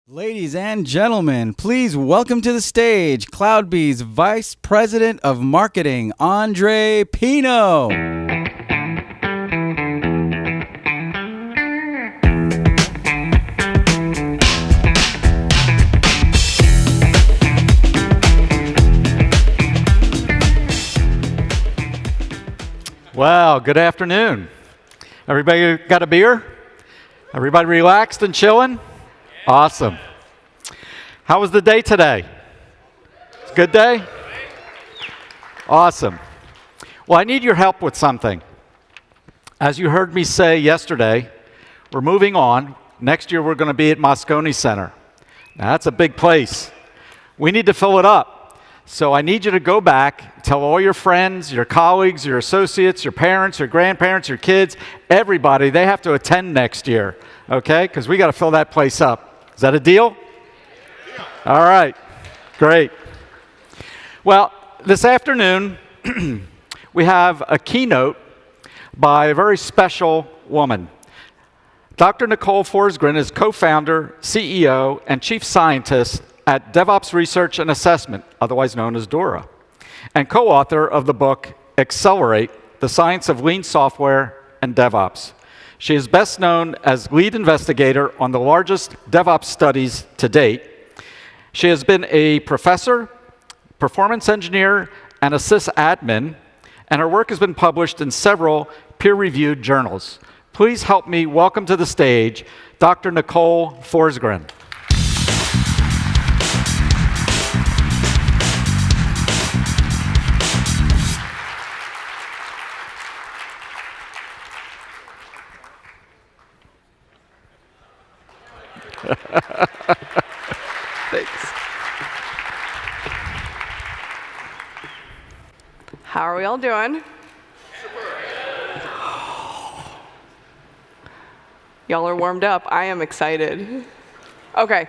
Ladies and gentlemen, please welcome to the stage CloudBee's Vice President of Marketing, Andre Pino. Well, good afternoon. Everybody got a beer? Everybody relaxed and chilling? Awesome. How was the day today? It's a good day? Awesome. Well, I need your help with something. As you heard me say yesterday, we're moving on. Next year, we're going to be at Moscone Center. Now, that's a big place. We need to fill it up. So I need you to go back, tell all your friends, your colleagues, your associates, your parents, your grandparents, your kids, everybody, they have to attend next year, okay? Because we got to fill that place up. Is that a deal? Yeah. All right, great. Well, this afternoon, we have a keynote by a very special woman. Dr. Nicole Forsgren is co-founder, CEO, and chief scientist at DevOps Research and Assessment, otherwise known as DORA, and co-author of the book, Accelerate, The Science of Lean Software and DevOps. She is best known as lead investigator on the largest DevOps studies to date. She has been a professor, performance engineer, and a sysadmin, and her work has been published in several peer-reviewed journals. Please help me welcome to the stage Dr. Nicole Forsgren. Thanks. How are we all doing? Y'all are warmed up. I am excited. Okay,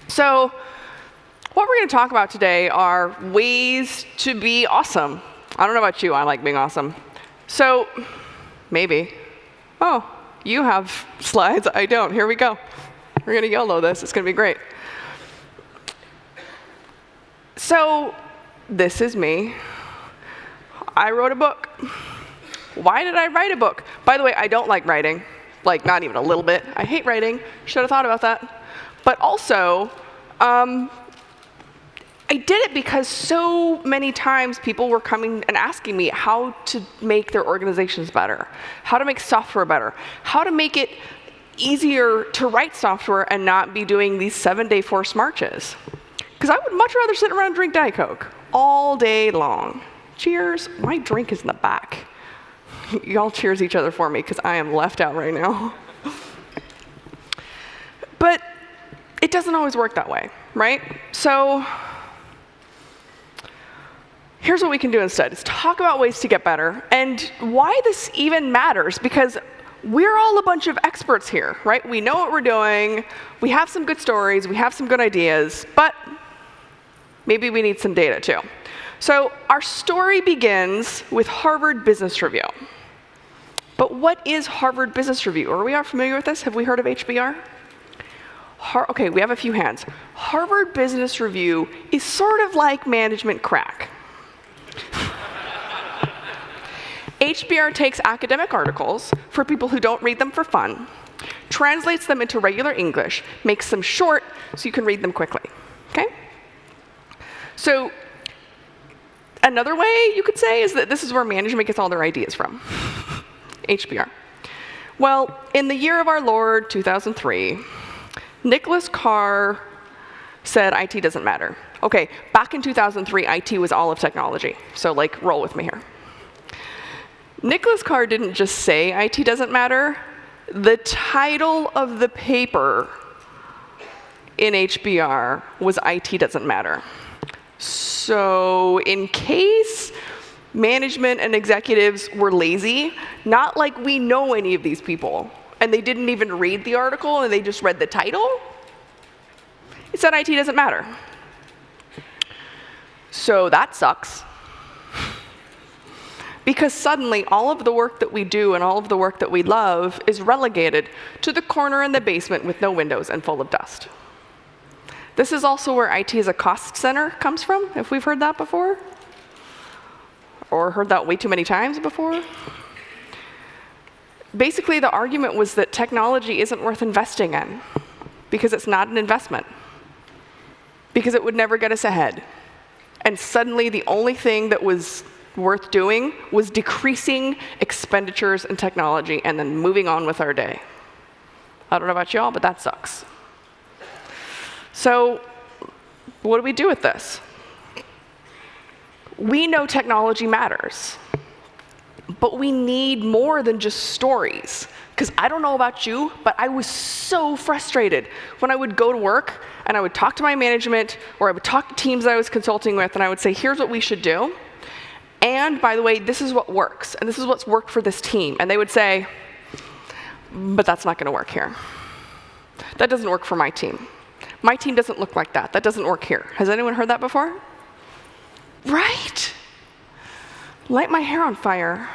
so what we're going to talk about today are ways to be awesome. I don't know about you, I like being awesome. So, maybe. Oh, you have slides, I don't. Here we go. We're going to YOLO this. It's going to be great. So this is me. I wrote a book. Why did I write a book? By the way, I don't like writing. Like, not even a little bit. I hate writing. Should have thought about that. But also, I did it because so many times people were coming and asking me how to make their organizations better, how to make software better, how to make it easier to write software and not be doing these 7-day forced marches. Because I would much rather sit around and drink Diet Coke all day long. Cheers. My drink is in the back. Y'all cheers each other for me because I am left out right now. But it doesn't always work that way, right? So here's what we can do instead, is talk about ways to get better and why this even matters, because we're all a bunch of experts here, right? We know what we're doing, we have some good stories, we have some good ideas, but maybe we need some data too. So our story begins with Harvard Business Review. But what is Harvard Business Review? Are we all familiar with this? Have we heard of HBR? Okay, we have a few hands. Harvard Business Review is sort of like management crack. HBR takes academic articles for people who don't read them for fun, translates them into regular English, makes them short so you can read them quickly, okay? So another way you could say is that this is where management gets all their ideas from, HBR. Well, in the year of our Lord, 2003, Nicholas Carr said IT doesn't matter. Okay, back in 2003, IT was all of technology, so like roll with me here. Nicholas Carr didn't just say IT doesn't matter. The title of the paper in HBR was IT doesn't matter. So in case management and executives were lazy, not like we know any of these people, and they didn't even read the article and they just read the title, it said IT doesn't matter. So that sucks. Because suddenly, all of the work that we do and all of the work that we love is relegated to the corner in the basement with no windows and full of dust. This is also where IT as a cost center comes from, if we've heard that before, or heard that way too many times before. Basically, the argument was that technology isn't worth investing in because it's not an investment, because it would never get us ahead. And suddenly, the only thing that was worth doing was decreasing expenditures in technology and then moving on with our day. I don't know about y'all, but that sucks. So what do we do with this? We know technology matters, but we need more than just stories. Because I don't know about you, but I was so frustrated when I would go to work and I would talk to my management, or I would talk to teams I was consulting with, and I would say, here's what we should do. And by the way, this is what works, and this is what's worked for this team. And they would say, but that's not going to work here. That doesn't work for my team. My team doesn't look like that. That doesn't work here. Has anyone heard that before? Right? Light my hair on fire.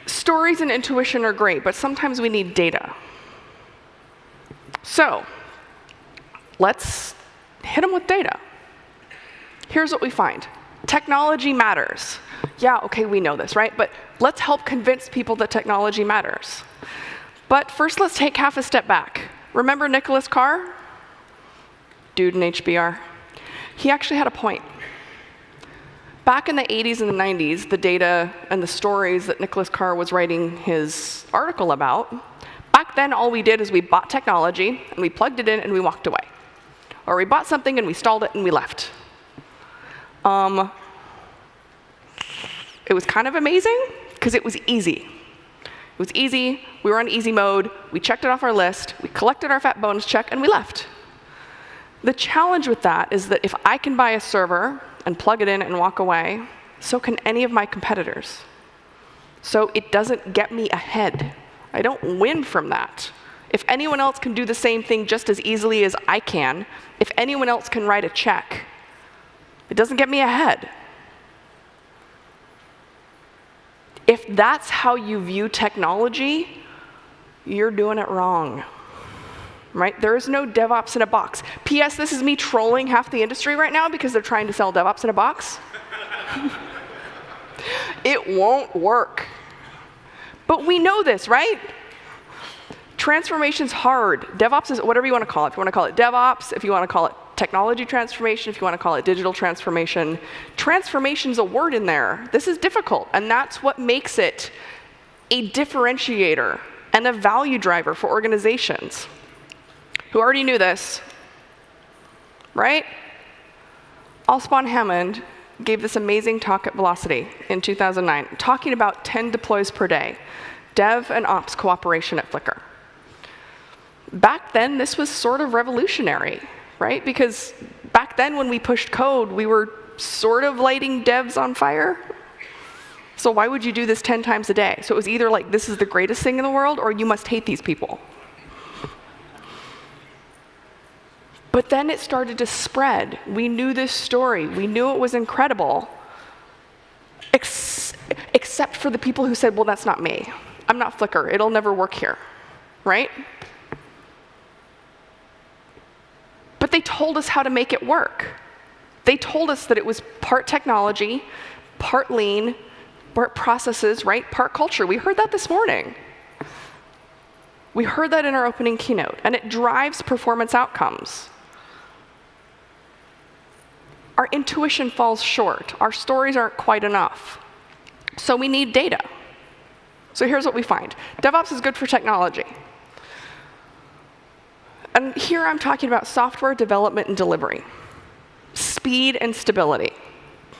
Stories and intuition are great, but sometimes we need data. So let's hit them with data. Here's what we find. Technology matters. Yeah, okay, we know this, right? But let's help convince people that technology matters. But first, let's take half a step back. Remember Nicholas Carr? Dude in HBR. He actually had a point. Back in the 80s and the 90s, the data and the stories that Nicholas Carr was writing his article about, back then all we did is we bought technology, and we plugged it in, and we walked away. Or we bought something, and we installed it, and we left. It was kind of amazing, because it was easy. It was easy, we were on easy mode, we checked it off our list, we collected our fat bonus check, and we left. The challenge with that is that if I can buy a server and plug it in and walk away, so can any of my competitors. So it doesn't get me ahead. I don't win from that. If anyone else can do the same thing just as easily as I can, if anyone else can write a check, it doesn't get me ahead. If that's how you view technology, you're doing it wrong. Right? There is no DevOps in a box. P.S. This is me trolling half the industry right now because they're trying to sell DevOps in a box. It won't work. But we know this, right? Transformation's hard. DevOps is whatever you want to call it. If you want to call it DevOps, if you want to call it technology transformation, if you want to call it digital transformation, transformation's a word in there. This is difficult, and that's what makes it a differentiator and a value driver for organizations. Who already knew this, right? Alspawn Hammond gave this amazing talk at Velocity in 2009, talking about 10 deploys per day, dev and ops cooperation at Flickr. Back then, this was sort of revolutionary, right? Because back then, when we pushed code, we were sort of lighting devs on fire. So why would you do this 10 times a day? So it was either like, this is the greatest thing in the world, or you must hate these people. But then it started to spread. We knew this story. We knew it was incredible, except for the people who said, well, that's not me. I'm not Flickr. It'll never work here, right? But they told us how to make it work. They told us that it was part technology, part lean, part processes, right? Part culture. We heard that this morning. We heard that in our opening keynote, and it drives performance outcomes. Our intuition falls short. Our stories aren't quite enough. So we need data. So here's what we find. DevOps is good for technology. And here I'm talking about software development and delivery. Speed and stability.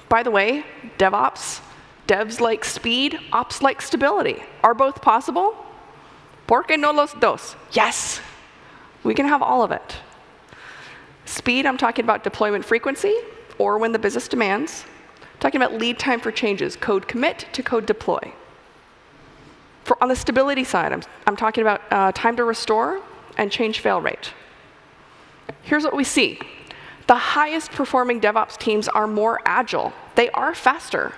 By the way, DevOps, devs like speed, ops like stability. Are both possible? ¿Por qué no los dos? Yes. We can have all of it. Speed, I'm talking about deployment frequency, or when the business demands. I'm talking about lead time for changes, code commit to code deploy. On the stability side, I'm talking about time to restore and change fail rate. Here's what we see. The highest performing DevOps teams are more agile. They are faster.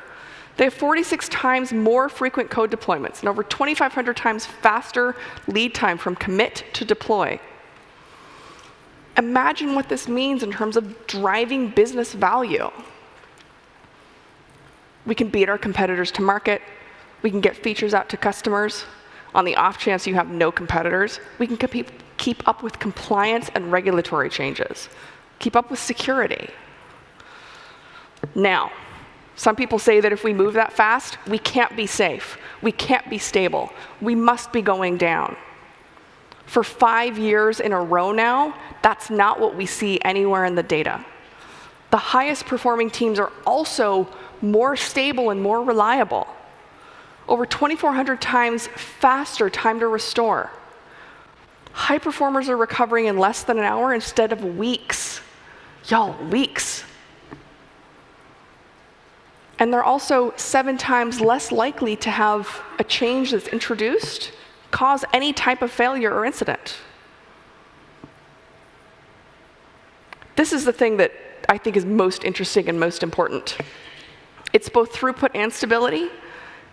They have 46 times more frequent code deployments and over 2,500 times faster lead time from commit to deploy. Imagine what this means in terms of driving business value. We can beat our competitors to market. We can get features out to customers. On the off chance you have no competitors, we can keep up with compliance and regulatory changes. Keep up with security. Now, some people say that if we move that fast, we can't be safe. We can't be stable. We must be going down. For 5 years in a row now, that's not what we see anywhere in the data. The highest performing teams are also more stable and more reliable. Over 2,400 times faster time to restore. High performers are recovering in less than an hour instead of weeks. Y'all, weeks. And they're also 7 times less likely to have a change that's introduced cause any type of failure or incident. This is the thing that I think is most interesting and most important. It's both throughput and stability,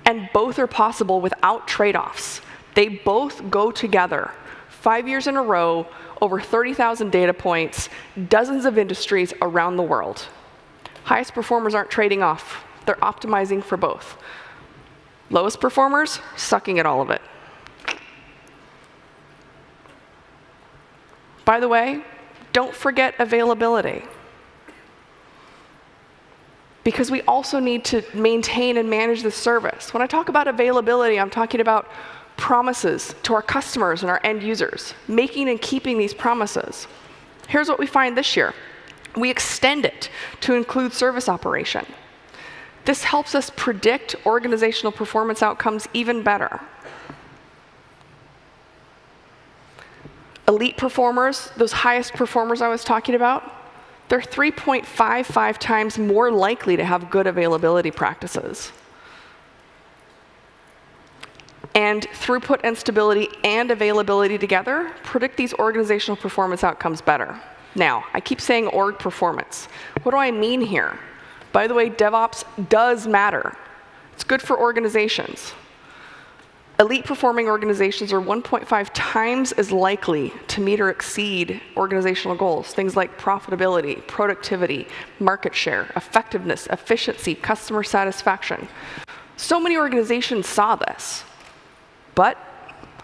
and both are possible without trade-offs. They both go together. 5 years in a row, over 30,000 data points, dozens of industries around the world. Highest performers aren't trading off. They're optimizing for both. Lowest performers, sucking at all of it. By the way, don't forget availability. Because we also need to maintain and manage the service. When I talk about availability, I'm talking about promises to our customers and our end users, making and keeping these promises. Here's what we find this year. We extend it to include service operation. This helps us predict organizational performance outcomes even better. Elite performers, those highest performers I was talking about, they're 3.55 times more likely to have good availability practices. And throughput and stability and availability together predict these organizational performance outcomes better. Now, I keep saying org performance. What do I mean here? By the way, DevOps does matter. It's good for organizations. Elite performing organizations are 1.5 times as likely to meet or exceed organizational goals, things like profitability, productivity, market share, effectiveness, efficiency, customer satisfaction. So many organizations saw this. But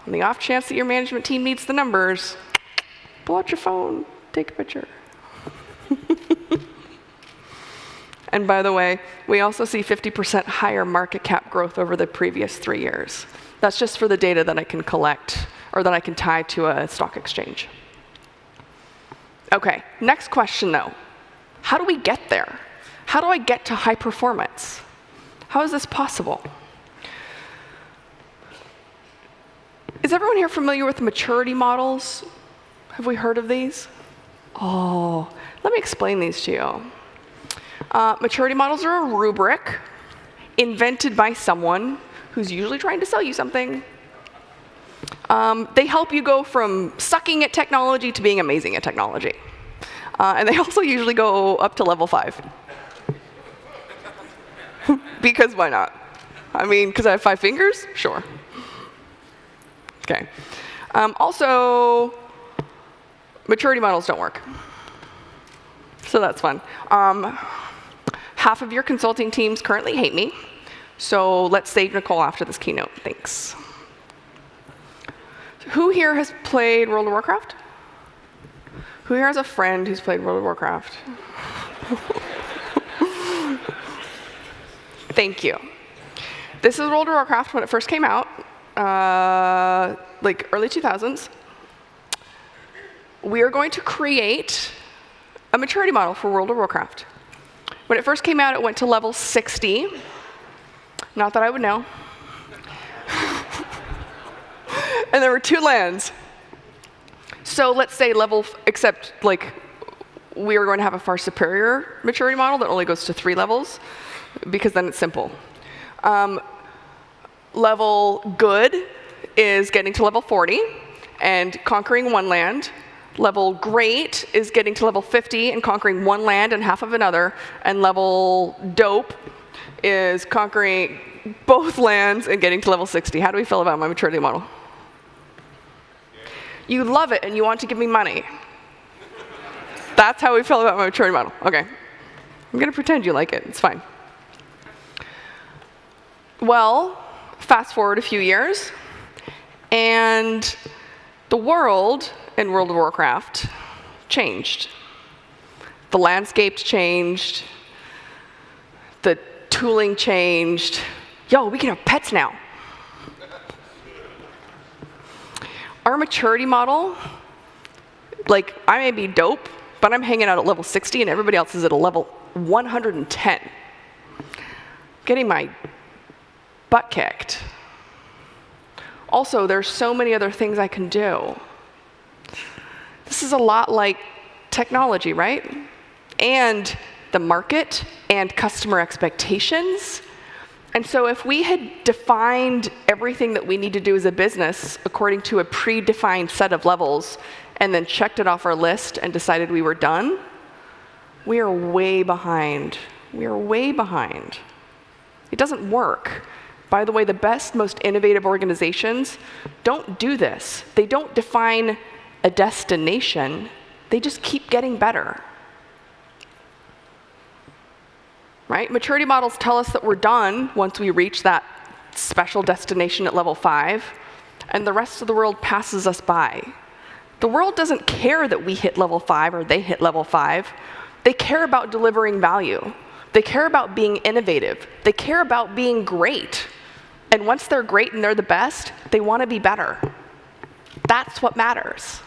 on the off chance that your management team needs the numbers, pull out your phone, take a picture. And by the way, we also see 50% higher market cap growth over the previous 3 years. That's just for the data that I can collect or that I can tie to a stock exchange. Okay, next question though. How do we get there? How do I get to high performance? How is this possible? Is everyone here familiar with maturity models? Have we heard of these? Oh, let me explain these to you. Maturity models are a rubric invented by someone who's usually trying to sell you something. They help you go from sucking at technology to being amazing at technology. And they also usually go up to level 5. Because why not? I mean, because I have 5 fingers? Sure. Okay. Also, maturity models don't work. So that's fun. Half of your consulting teams currently hate me. So let's save Nicole after this keynote. Thanks. Who here has played World of Warcraft? Who here has a friend who's played World of Warcraft? Thank you. This is World of Warcraft when it first came out, like early 2000s. We are going to create a maturity model for World of Warcraft. When it first came out, it went to level 60. Not that I would know. And there were 2 lands. So let's say level, except like we are going to have a far superior maturity model that only goes to 3 levels, because then it's simple. Level good is getting to level 40 and conquering 1 land. Level great is getting to level 50 and conquering 1 land and half of another. And level dope is conquering both lands and getting to level 60. How do we feel about my maturity model? You love it and you want to give me money. That's how we feel about my maturity model. OK. I'm going to pretend you like it. It's fine. Well, fast forward a few years, and the world in World of Warcraft changed. The landscape changed. The tooling changed. Yo, we can have pets now. Our maturity model, like, I may be dope, but I'm hanging out at level 60, and everybody else is at a level 110. Getting my butt kicked. Also, there's so many other things I can do. This is a lot like technology, right? And the market and customer expectations. And so if we had defined everything that we need to do as a business according to a predefined set of levels and then checked it off our list and decided we were done, we are way behind. We are way behind. It doesn't work. By the way, the best, most innovative organizations don't do this. They don't define a destination. They just keep getting better. Right? Maturity models tell us that we're done once we reach that special destination at level 5, and the rest of the world passes us by. The world doesn't care that we hit level 5 or they hit level 5. They care about delivering value. They care about being innovative. They care about being great. And once they're great and they're the best, they want to be better. That's what matters.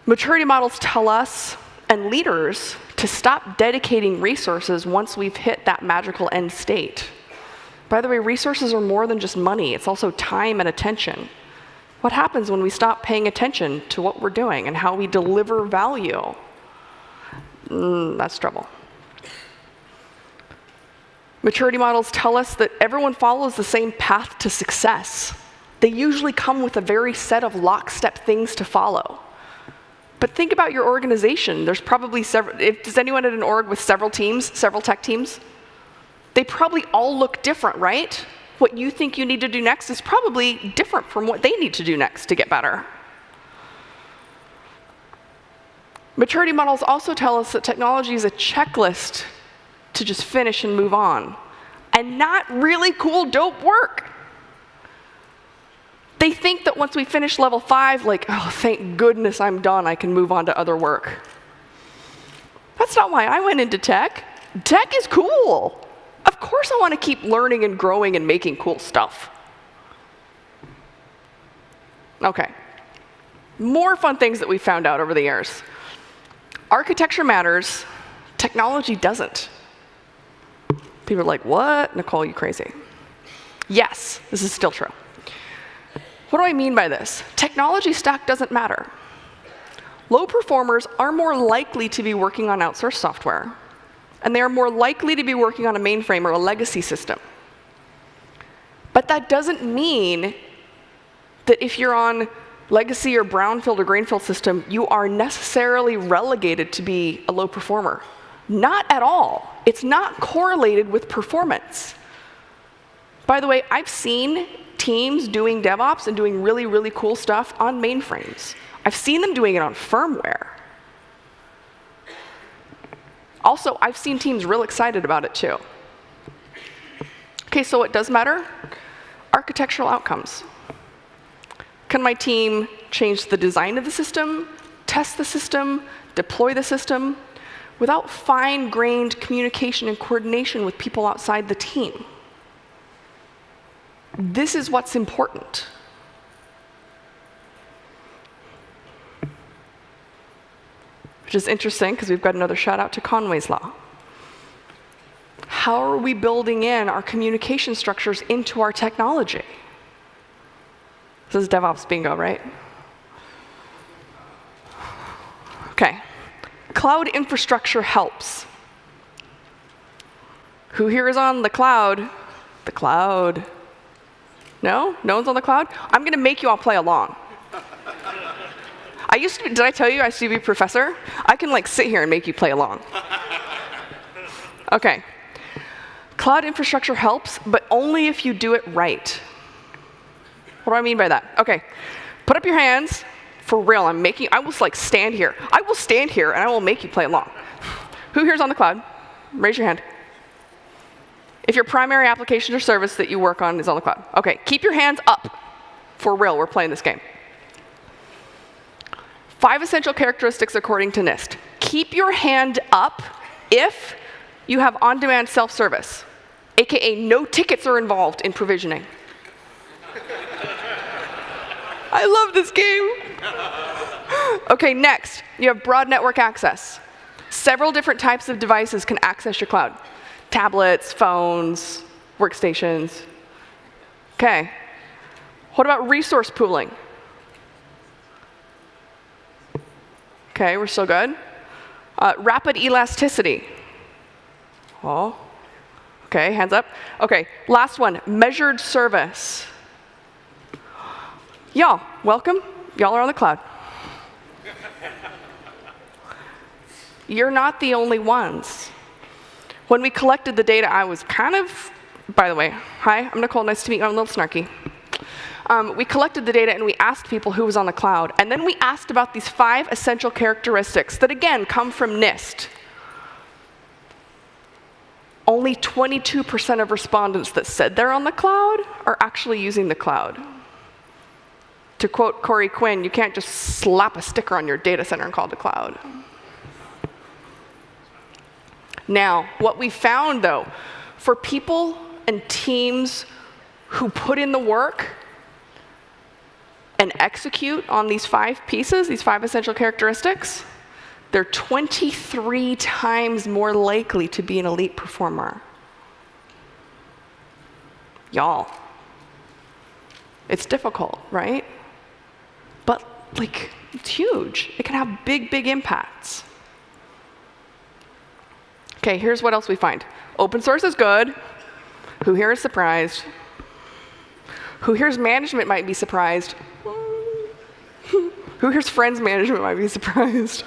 Maturity models tell us and leaders to stop dedicating resources once we've hit that magical end state. By the way, resources are more than just money. It's also time and attention. What happens when we stop paying attention to what we're doing and how we deliver value? That's trouble. Maturity models tell us that everyone follows the same path to success. They usually come with a very set of lockstep things to follow. But think about your organization. There's probably several. Does anyone at an org with several teams, several tech teams? They probably all look different, right? What you think you need to do next is probably different from what they need to do next to get better. Maturity models also tell us that technology is a checklist to just finish and move on, and not really cool, dope work. They think that once we finish level 5, like, oh, thank goodness I'm done, I can move on to other work. That's not why I went into tech. Tech is cool. Of course I want to keep learning and growing and making cool stuff. Okay. More fun things that we found out over the years. Architecture matters. Technology doesn't. People are like, what? Nicole, you crazy. Yes, this is still true. What do I mean by this? Technology stack doesn't matter. Low performers are more likely to be working on outsourced software, and they are more likely to be working on a mainframe or a legacy system. But that doesn't mean that if you're on legacy or brownfield or greenfield system, you are necessarily relegated to be a low performer. Not at all. It's not correlated with performance. By the way, I've seen teams doing DevOps and doing really, really cool stuff on mainframes. I've seen them doing it on firmware. Also, I've seen teams real excited about it too. Okay, so what does matter? Architectural outcomes. Can my team change the design of the system, test the system, deploy the system, without fine-grained communication and coordination with people outside the team? This is what's important. Which is interesting, because we've got another shout out to Conway's law. How are we building in our communication structures into our technology? This is DevOps bingo, right? Okay. Cloud infrastructure helps. Who here is on the cloud? The cloud. No? No one's on the cloud? I'm going to make you all play along. Did I tell you I used to be a professor? I can like sit here and make you play along. Okay. Cloud infrastructure helps, but only if you do it right. What do I mean by that? Okay. Put up your hands. For real, I will like stand here. I will stand here and I will make you play along. Who here's on the cloud? Raise your hand. If your primary application or service that you work on is on the cloud. Okay, keep your hands up. For real, we're playing this game. 5 essential characteristics according to NIST. Keep your hand up if you have on-demand self-service, AKA no tickets are involved in provisioning. I love this game. Okay, next, you have broad network access. Several different types of devices can access your cloud. Tablets, phones, workstations. Okay. What about resource pooling? Okay, we're still good. Rapid elasticity. Oh. Okay, hands up. Okay, last one, measured service. Y'all, welcome. Y'all are on the cloud. You're not the only ones. When we collected the data, I was kind of, by the way, hi, I'm Nicole, nice to meet you, I'm a little snarky. We collected the data and we asked people who was on the cloud, and then we asked about these 5 essential characteristics that, again, come from NIST. Only 22% of respondents that said they're on the cloud are actually using the cloud. To quote Corey Quinn, you can't just slap a sticker on your data center and call it the cloud. Now, what we found, though, for people and teams who put in the work and execute on these 5 pieces, these 5 essential characteristics, they're 23 times more likely to be an elite performer. Y'all, it's difficult, right? But, like, it's huge. It can have big, big impacts. Okay, here's what else we find. Open source is good. Who here is surprised? Who here's management might be surprised? Who here's friends management might be surprised?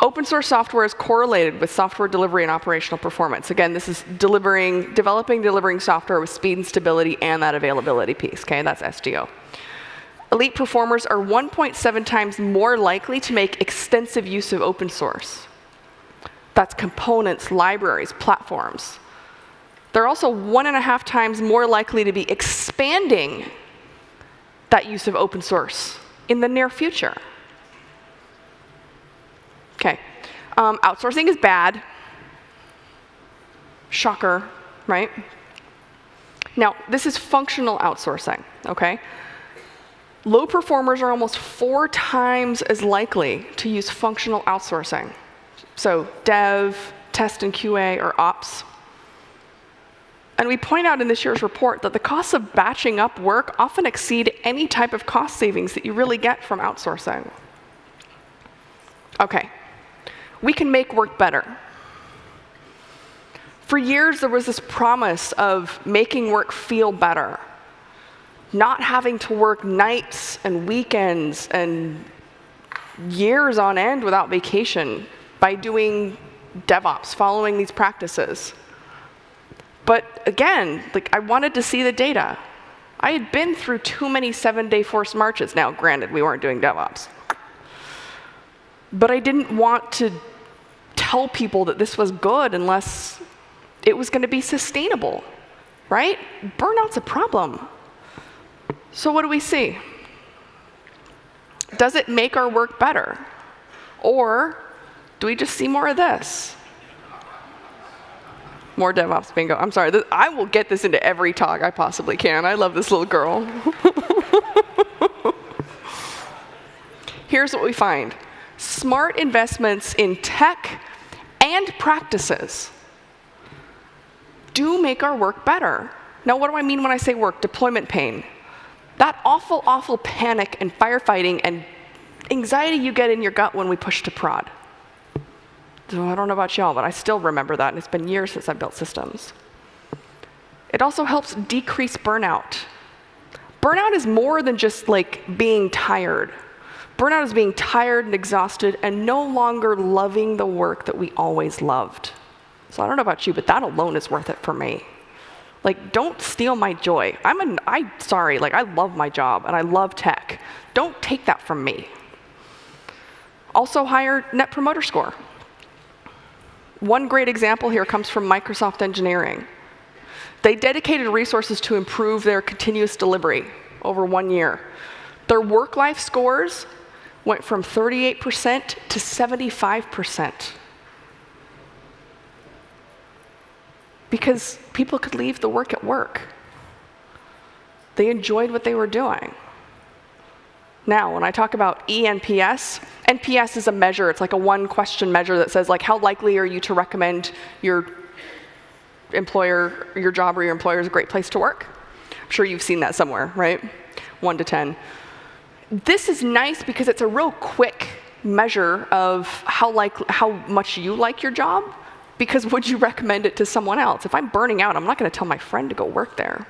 Open source software is correlated with software delivery and operational performance. Again, this is developing, delivering software with speed and stability and that availability piece, okay? That's SDO. Elite performers are 1.7 times more likely to make extensive use of open source. That's components, libraries, platforms. They're also 1.5 times more likely to be expanding that use of open source in the near future. Okay, outsourcing is bad. Shocker, right? Now, this is functional outsourcing, okay? Low performers are almost 4 times as likely to use functional outsourcing. So dev, test and QA, or ops. And we point out in this year's report that the costs of batching up work often exceed any type of cost savings that you really get from outsourcing. Okay, we can make work better. For years, there was this promise of making work feel better. Not having to work nights and weekends and years on end without vacation by doing DevOps, following these practices. But again, like, I wanted to see the data. I had been through too many 7-day forced marches. Now, granted, we weren't doing DevOps. But I didn't want to tell people that this was good unless it was going to be sustainable, right? Burnout's a problem. So what do we see? Does it make our work better? Or do we just see more of this? More DevOps bingo. I'm sorry, I will get this into every talk I possibly can. I love this little girl. Here's what we find. Smart investments in tech and practices do make our work better. Now, what do I mean when I say work? Deployment pain. That awful, awful panic and firefighting and anxiety you get in your gut when we push to prod. So I don't know about y'all, but I still remember that, and it's been years since I built systems. It also helps decrease burnout. Burnout is more than just like being tired. Burnout is being tired and exhausted and no longer loving the work that we always loved. So I don't know about you, but that alone is worth it for me. Like, don't steal my joy. Sorry, like, I love my job, and I love tech. Don't take that from me. Also, higher Net Promoter Score. One great example here comes from Microsoft Engineering. They dedicated resources to improve their continuous delivery over 1 year. Their work-life scores went from 38% to 75%. Because people could leave the work at work. They enjoyed what they were doing. Now, when I talk about eNPS, NPS is a measure. It's like a one-question measure that says, like, how likely are you to recommend your employer, your job or your employer is a great place to work? I'm sure you've seen that somewhere, right? 1 to 10. This is nice because it's a real quick measure of how much you like your job, because would you recommend it to someone else? If I'm burning out, I'm not going to tell my friend to go work there.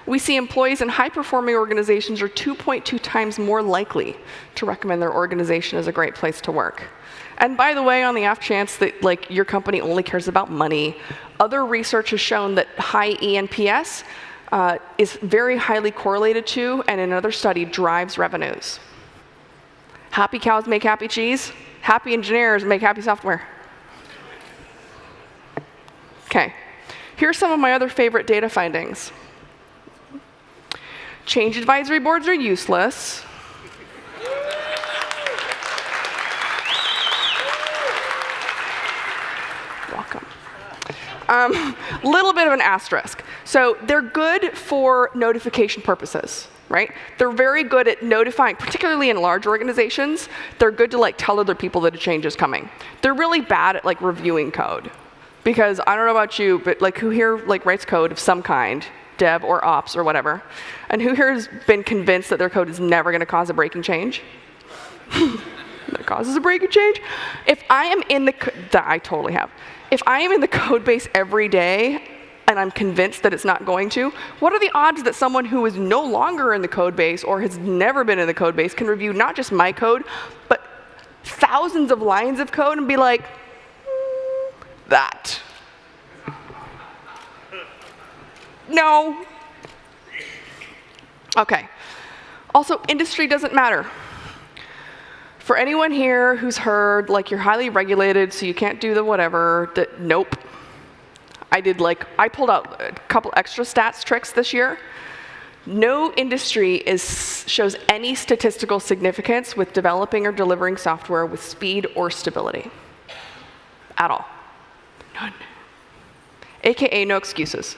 We see employees in high-performing organizations are 2.2 times more likely to recommend their organization as a great place to work. And by the way, on the off chance that like your company only cares about money, other research has shown that high eNPS is very highly correlated to, and in another study, drives revenues. Happy cows make happy cheese. Happy engineers make happy software. Okay, here's some of my other favorite data findings. Change advisory boards are useless. Welcome. Little bit of an asterisk. So they're good for notification purposes, right? They're very good at notifying, particularly in large organizations. They're good to like tell other people that a change is coming. They're really bad at like reviewing code, because I don't know about you, but like who here like writes code of some kind, dev or ops or whatever, and who here has been convinced that their code is never going to cause a breaking change? That causes a breaking change? If I am in that I totally have. If I am in the code base every day and I'm convinced that it's not going to, what are the odds that someone who is no longer in the code base or has never been in the code base can review not just my code, but thousands of lines of code and be like, that. No. Okay. Also, industry doesn't matter. For anyone here who's heard, like, you're highly regulated, so you can't do the whatever, nope. I pulled out a couple extra stats tricks this year. No industry shows any statistical significance with developing or delivering software with speed or stability. At all. None. AKA no excuses.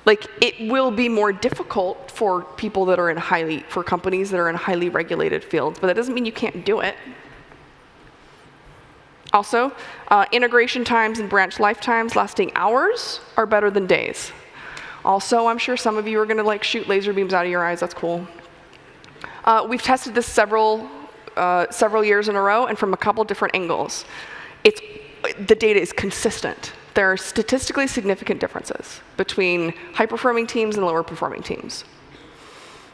Like, it will be more difficult for people that are for companies that are in highly regulated fields, but that doesn't mean you can't do it. Also, integration times and branch lifetimes lasting hours are better than days. Also, I'm sure some of you are going to like shoot laser beams out of your eyes. That's cool. We've tested this several years in a row and from a couple different angles. The data is consistent. There are statistically significant differences between high-performing teams and lower-performing teams.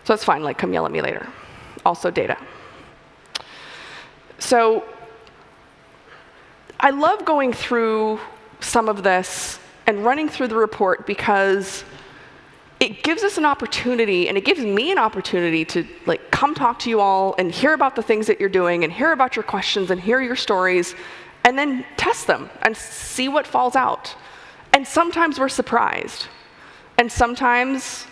So that's fine, like, come yell at me later. Also data. So I love going through some of this and running through the report because it gives us an opportunity, and it gives me an opportunity to like come talk to you all and hear about the things that you're doing and hear about your questions and hear your stories, and then test them and see what falls out. And sometimes we're surprised. And sometimes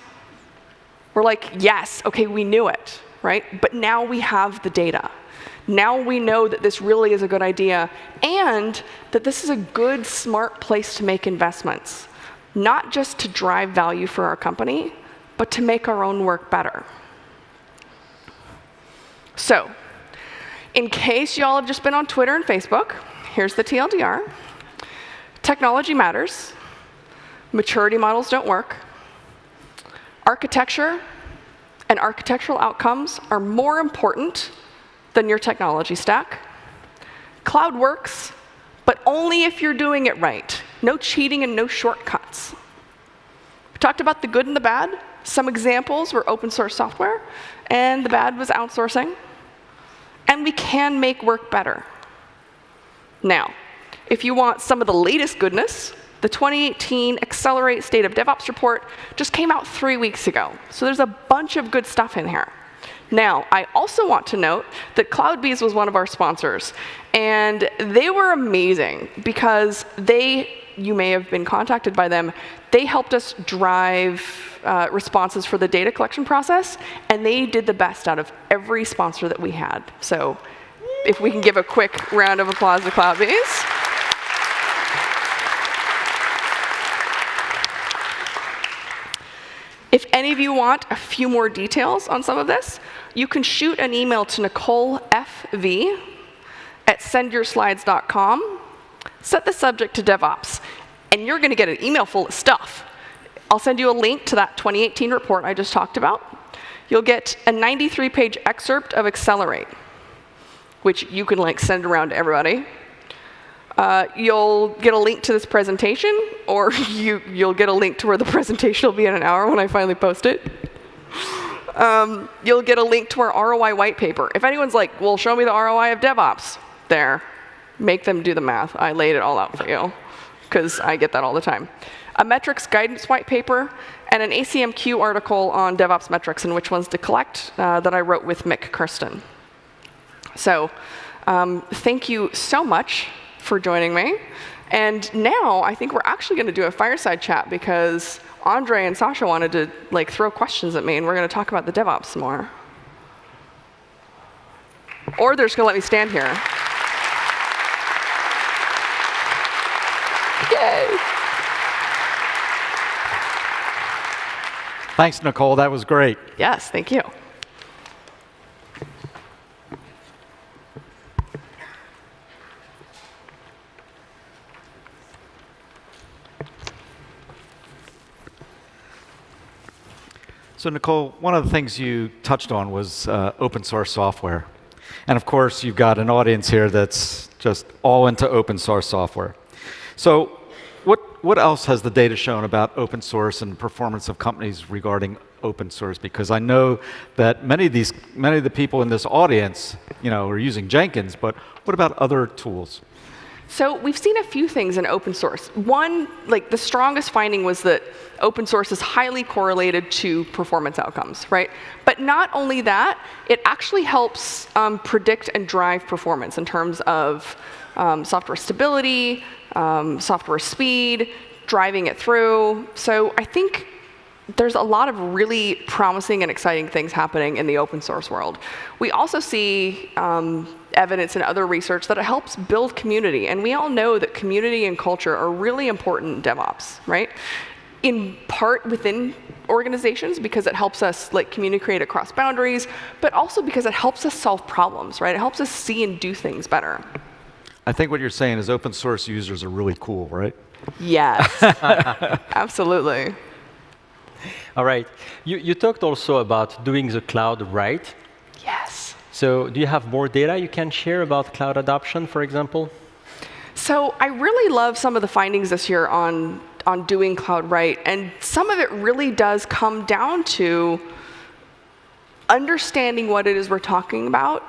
we're like, yes, okay, we knew it, right? But now we have the data. Now we know that this really is a good idea and that this is a good, smart place to make investments. Not just to drive value for our company, but to make our own work better. So, in case y'all have just been on Twitter and Facebook, here's the TLDR. Technology matters. Maturity models don't work. Architecture and architectural outcomes are more important than your technology stack. Cloud works, but only if you're doing it right. No cheating and no shortcuts. We talked about the good and the bad. Some examples were open source software, and the bad was outsourcing. And we can make work better. Now, if you want some of the latest goodness, The 2018 Accelerate State of DevOps report just came out 3 weeks ago. So there's a bunch of good stuff in here. Now, I also want to note that CloudBees was one of our sponsors. And they were amazing because you may have been contacted by them. They helped us drive responses for the data collection process, and they did the best out of every sponsor that we had. So if we can give a quick round of applause to CloudBees. If any of you want a few more details on some of this, you can shoot an email to Nicole FV at sendyourslides.com. Set the subject to DevOps, and you're going to get an email full of stuff. I'll send you a link to that 2018 report I just talked about. You'll get a 93-page excerpt of Accelerate, which you can send around to everybody. You'll get a link to this presentation, or you'll get a link to where the presentation will be in an hour when I finally post it. You'll get a link to our ROI white paper. If anyone's like, well, show me the ROI of DevOps, there. Make them do the math. I laid it all out for you, because I get that all the time. A metrics guidance white paper, and an ACMQ article on DevOps metrics and which ones to collect that I wrote with Mick Kirsten. So thank you so much for joining me. And now I think we're actually going to do a fireside chat because Andre and Sacha wanted to throw questions at me, and we're going to talk about the DevOps some more. Or they're just going to let me stand here. Yay! Thanks, Nicole. That was great. Yes, thank you. So, Nicole, one of the things you touched on was open source software. And of course, you've got an audience here that's just all into open source software. So what else has the data shown about open source and performance of companies regarding open source? Because I know that many of the people in this audience, are using Jenkins, but what about other tools? So we've seen a few things in open source. One, the strongest finding was that open source is highly correlated to performance outcomes, right? But not only that, it actually helps predict and drive performance in terms of software stability, software speed, driving it through. So I think there's a lot of really promising and exciting things happening in the open source world. We also see evidence in other research that it helps build community. And we all know that community and culture are really important in DevOps, right? In part within organizations because it helps us communicate across boundaries, but also because it helps us solve problems, right? It helps us see and do things better. I think what you're saying is open source users are really cool, right? Yes, absolutely. All right. You talked also about doing the cloud right. Yes. So do you have more data you can share about cloud adoption, for example? So I really love some of the findings this year on doing cloud right. And some of it really does come down to understanding what it is we're talking about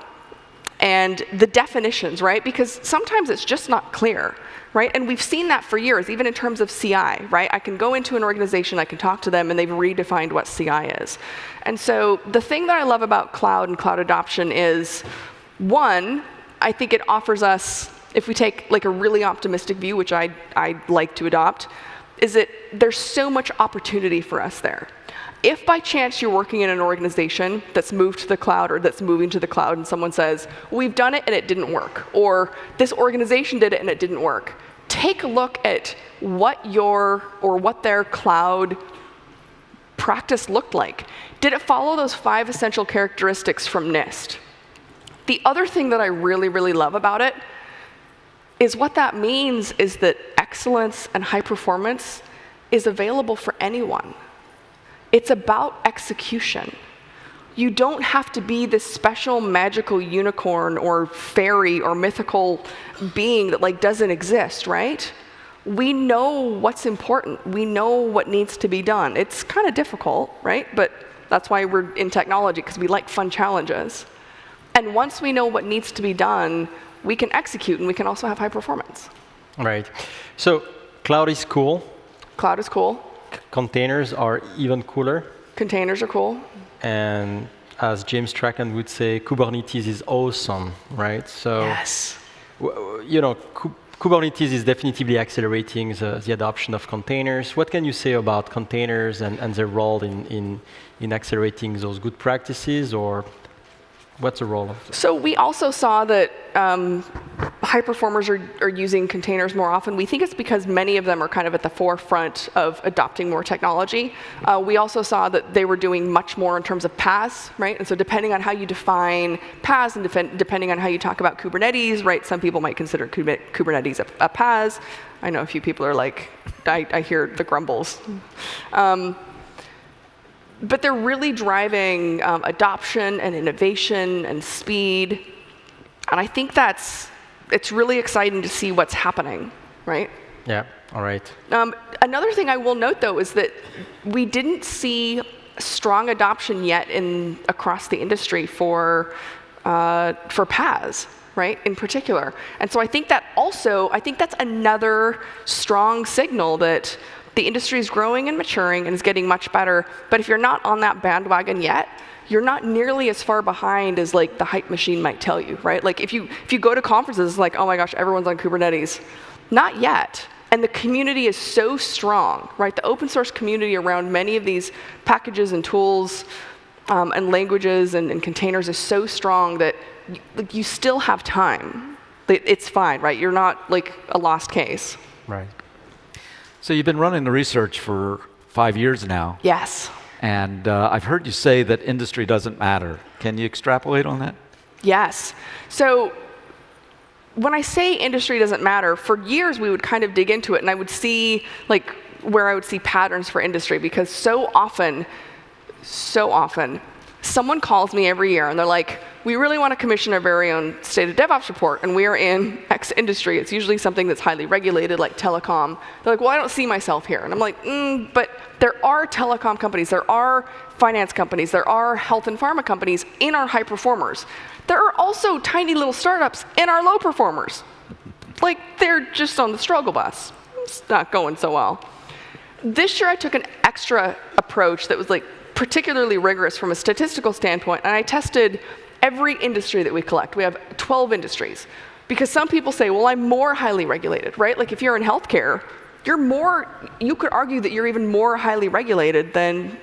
and the definitions, right? Because sometimes it's just not clear, right? And we've seen that for years, even in terms of CI, right? I can go into an organization, I can talk to them, and they've redefined what CI is. And so the thing that I love about cloud and cloud adoption is, one, I think it offers us, if we take a really optimistic view, which I like to adopt, is that there's so much opportunity for us there. If by chance you're working in an organization that's moved to the cloud or that's moving to the cloud and someone says, we've done it and it didn't work, or this organization did it and it didn't work, take a look at what their cloud practice looked like. Did it follow those 5 essential characteristics from NIST? The other thing that I really, really love about it is what that means is that excellence and high performance is available for anyone. It's about execution. You don't have to be this special magical unicorn or fairy or mythical being that doesn't exist, right? We know what's important. We know what needs to be done. It's kind of difficult, right? But that's why we're in technology, because we like fun challenges. And once we know what needs to be done, we can execute and we can also have high performance. Right. So Cloud is cool. Cloud is cool. Containers are even cooler. Containers are cool. And as James Strachan would say, Kubernetes is awesome, right? So, yes. You know, Kubernetes is definitively accelerating the adoption of containers. What can you say about containers and their role in accelerating those good practices, or what's the role of it? So we also saw that high performers are using containers more often. We think it's because many of them are kind of at the forefront of adopting more technology. We also saw that they were doing much more in terms of PaaS, right? And so depending on how you define PaaS and depending on how you talk about Kubernetes, right? Some people might consider Kubernetes a PaaS. I know a few people are like, I hear the grumbles. But they're really driving adoption and innovation and speed. And I think it's really exciting to see what's happening, right? Yeah, all right. Another thing I will note, though, is that we didn't see strong adoption yet across the industry for PaaS, right, in particular. And so I think that's another strong signal that the industry is growing and maturing and is getting much better. But if you're not on that bandwagon yet, you're not nearly as far behind as like the hype machine might tell you, right? Like if you go to conferences, like, oh my gosh, everyone's on Kubernetes. Not yet. And the community is so strong, right? The open source community around many of these packages and tools and languages and containers is so strong that you still have time. It's fine, right? You're not like a lost case. Right. So you've been running the research for 5 years now. Yes. And I've heard you say that industry doesn't matter. Can you extrapolate on that? Yes. So when I say industry doesn't matter, for years we would kind of dig into it, and I would see like where I would see patterns for industry, because so often, someone calls me every year and they're like, we really want to commission our very own state of DevOps report, and we are in X industry. It's usually something that's highly regulated, like telecom. They're like, well, I don't see myself here. And I'm like, but there are telecom companies, there are finance companies, there are health and pharma companies in our high performers. There are also tiny little startups in our low performers. Like, they're just on the struggle bus. It's not going so well. This year I took an extra approach that was like particularly rigorous from a statistical standpoint, and I tested every industry that we collect. We have 12 industries. Because some people say, well, I'm more highly regulated, right? Like if you're in healthcare, you could argue that you're even more highly regulated than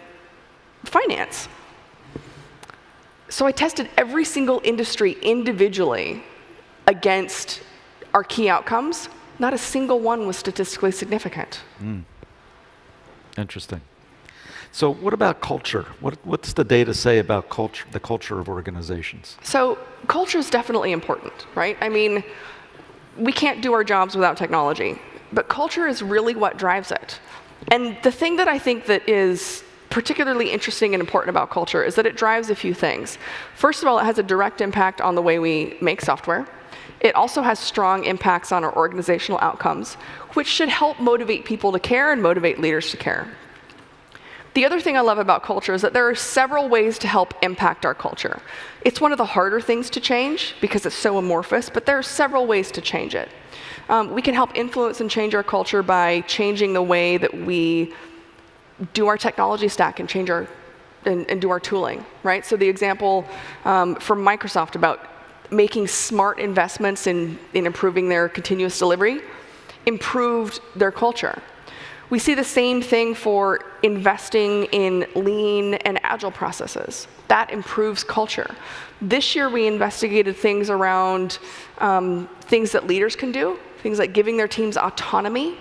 finance. So I tested every single industry individually against our key outcomes. Not a single one was statistically significant. Interesting. So what about culture? What's the data say about culture, the culture of organizations? So culture is definitely important, right? I mean, we can't do our jobs without technology, but culture is really what drives it. And the thing that I think that is particularly interesting and important about culture is that it drives a few things. First of all, it has a direct impact on the way we make software. It also has strong impacts on our organizational outcomes, which should help motivate people to care and motivate leaders to care. The other thing I love about culture is that there are several ways to help impact our culture. It's one of the harder things to change because it's so amorphous, but there are several ways to change it. We can help influence and change our culture by changing the way that we do our technology stack and change and do our tooling, right? So the example from Microsoft about making smart investments in improving their continuous delivery improved their culture. We see the same thing for investing in lean and agile processes. That improves culture. This year we investigated things around things that leaders can do, things like giving their teams autonomy.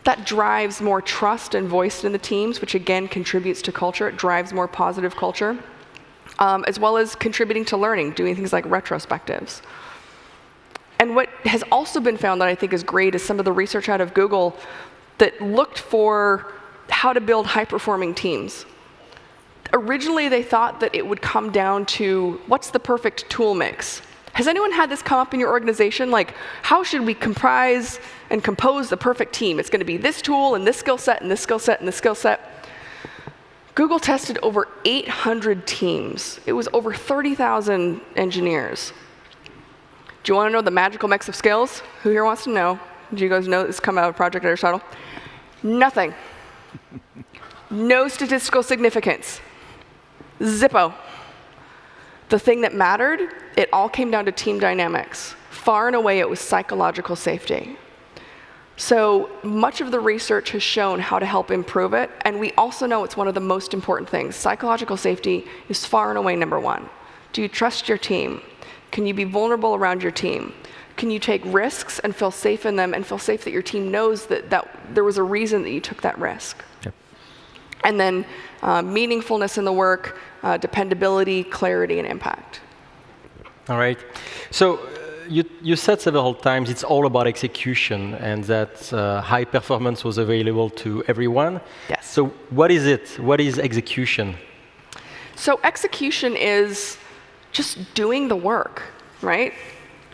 That drives more trust and voice in the teams, which again contributes to culture. It drives more positive culture, as well as contributing to learning, doing things like retrospectives. And what has also been found that I think is great is some of the research out of Google that looked for how to build high-performing teams. Originally, they thought that it would come down to what's the perfect tool mix. Has anyone had this come up in your organization? Like, how should we comprise and compose the perfect team? It's going to be this tool and this skill set and this skill set and this skill set. Google tested over 800 teams. It was over 30,000 engineers. Do you want to know the magical mix of skills? Who here wants to know? Do you guys know this come out of Project Aristotle? Nothing. No statistical significance. Zippo. The thing that mattered, it all came down to team dynamics. Far and away, it was psychological safety. So much of the research has shown how to help improve it, and we also know it's one of the most important things. Psychological safety is far and away number one. Do you trust your team? Can you be vulnerable around your team? Can you take risks and feel safe in them and feel safe that your team knows that there was a reason that you took that risk? Yep. And then meaningfulness in the work, dependability, clarity, and impact. All right. So you said several times it's all about execution and that high performance was available to everyone. Yes. So what is it? What is execution? So execution is just doing the work, right?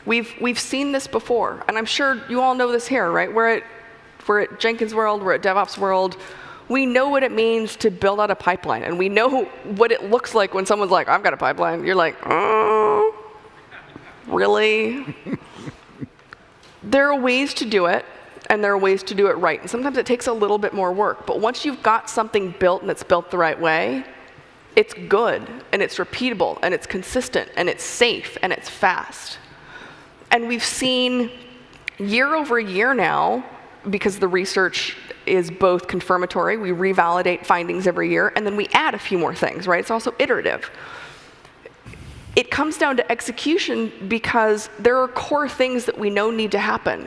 We've seen this before, and I'm sure you all know this here, right? We're at Jenkins World, we're at DevOps World. We know what it means to build out a pipeline, and we know what it looks like when someone's like, I've got a pipeline. You're like, oh, really? There are ways to do it, and there are ways to do it right. And sometimes it takes a little bit more work, but once you've got something built and it's built the right way, it's good, and it's repeatable, and it's consistent, and it's safe, and it's fast. And we've seen year over year now, because the research is both confirmatory, we revalidate findings every year, and then we add a few more things, right? It's also iterative. It comes down to execution because there are core things that we know need to happen.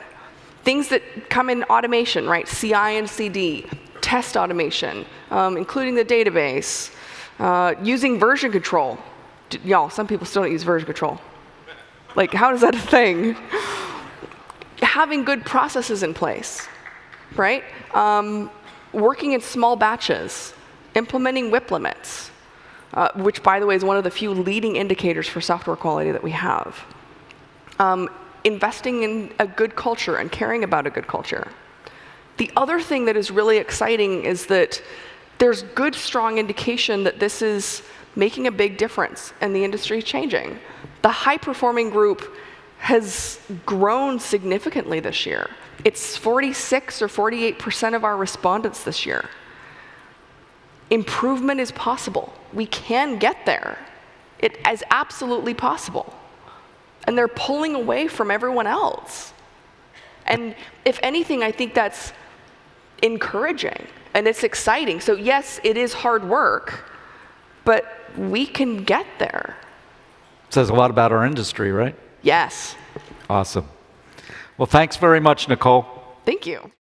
Things that come in automation, right? CI and CD, test automation, including the database, using version control. Y'all, some people still don't use version control. Like, how is that a thing? Having good processes in place, right? Working in small batches, implementing WIP limits, which, by the way, is one of the few leading indicators for software quality that we have. Investing in a good culture and caring about a good culture. The other thing that is really exciting is that there's good, strong indication that this is making a big difference and the industry is changing. The high-performing group has grown significantly this year. It's 46 or 48% of our respondents this year. Improvement is possible. We can get there. It is absolutely possible. And they're pulling away from everyone else. And if anything, I think that's encouraging and it's exciting. So yes, it is hard work, but we can get there. Says a lot about our industry, right? Yes. Awesome. Well, thanks very much, Nicole. Thank you.